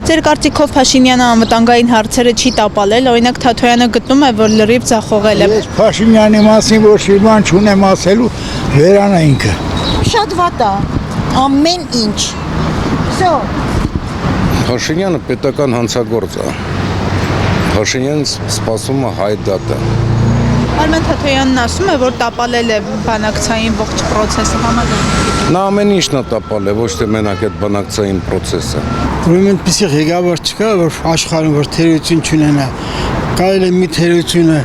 Ձեր կարծիքով Փաշինյանը անվտանգային հարցերը չի տապալել, օրինակ Թաթոյանը գտնում է, որ լրիվ ձախողել է։ Ես Փաշինյանի մասին ոչ մի բան չունեմ ասելու, վերանա ինքը։ Շատ վատ է, ամեն ինչ։ Всё։ Փաշինյանը պետական հանցագործ է։ Փաշինյանն սպասում է հայդատը։ Արմեն Թաթոյանն ասում է, որ տապալել է բանակցային ողջ process-ը համաձայն։ Նա ամեն ինչն է տապալել, ոչ թե մենակ այդ բանակցային process-ը։ Ուրեմն պիսի ղեկավար չկա, որ աշխարհում որ թերություն չունենա։ Կարելի է մի թերությունը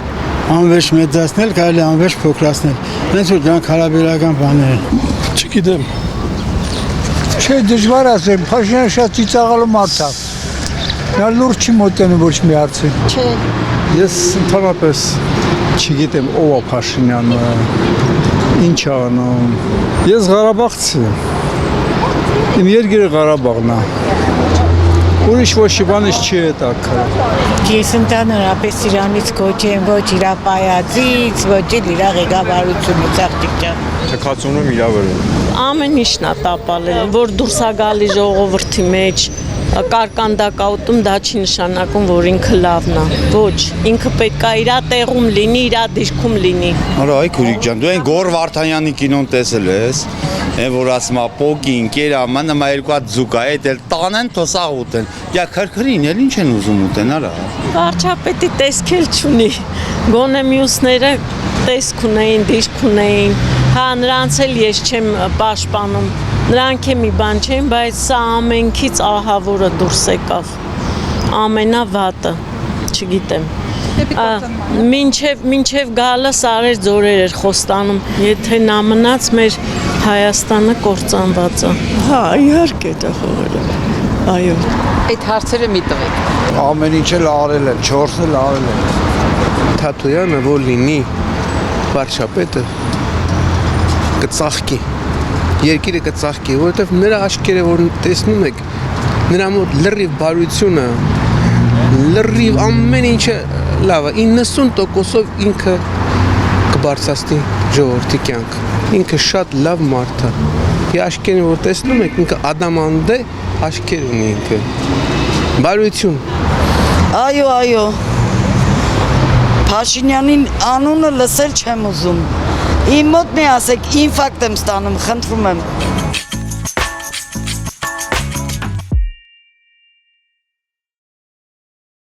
անվերջ մեծացնել, կարելի է անվերջ փոքրացնել։ Հենց որ դրանք հարաբերական բաներ են։ Չգիտեմ։ Չէ, դժվար ասեմ, Փաշինյանը շատ ծիծաղալու մարդ է։ Նա լուրջ չի մոտենում ոչ մի հարցի։ Չէ։ Ես ընդհանրապես չգիտեմ ով է Փաշինյանը, ինչ է անում։ Ես Ղարաբաղցի եմ։ Իմ երկիրը Ղարաբաղն է։ Ուրիշ ոչ մի բան չի հետաքրքրում։ Ես ընդհանրապես իրանից կոչեմ ոչ իր պայածից, ոչ էլ իր ղեկավարությունից աղջիկյան։ Թքածունում իրա վրա։ Ամեն ինչն է տապալել, որ դուրս է գալի ժողովրդի մեջ, կարկանդակաուտում դա չի նշանակում, որ ինքը լավն է։ Ոչ, ինքը պետք է իր տեղում լինի, իր դիրքում լինի։ Արա այ քուրիկ ջան, դու այն Գոր Վարդանյանի կինոն տեսել ես, այն որ ասում է պոկին, կերաման, նմա երկու հատ ձուկա, այդ էլ տանեն թոսաղ ուտեն։ Դա քրքրին էլ ինչ են ուզում ուտեն, արա։ Վարչապետի տեսք էլ չունի։ Գոնե մյուսները տեսք ունեին, դիրք ունեին։ Հա նրանց էլ ես չեմ պաշտպանում։ Նրանք է մի բան չեն, բայց սա ամենքից ահավորը դուրս եկավ։ Ամենավատը, չգիտեմ։ Մինչև գալը սարեր ձորեր էր խոստանում, եթե նա մնաց մեր Հայաստանը կործանված է։ Հա, իհարկե դա խորը։ Այո։ Այդ հարցերը մի տվեք։ Ամեն ինչ էլ արել են, 4-ն էլ արել են։ Թաթոյանը որ լինի վարչապետը կծաղկի։ Երկիրը կծաղկի, որովհետև նրա աչքերը որ տեսնում եք, նրա մոտ լրիվ բարությունը, լրիվ ամեն ինչը լավ է, 90%-ով ինքը կբարձրացնի ժողովրդի կյանք։ Ինքը շատ լավ մարդ է։ Ի աչքերին որ տեսնում եք, ինքը ադամանդ է, աչքեր ունի ինքը։ Բարություն։ Այո։ Փաշինյանին անունը լսել չեմ ուզում։ Իմ մոտ մի ասեք, ինֆարկտ եմ ստանում, խնդրում եմ։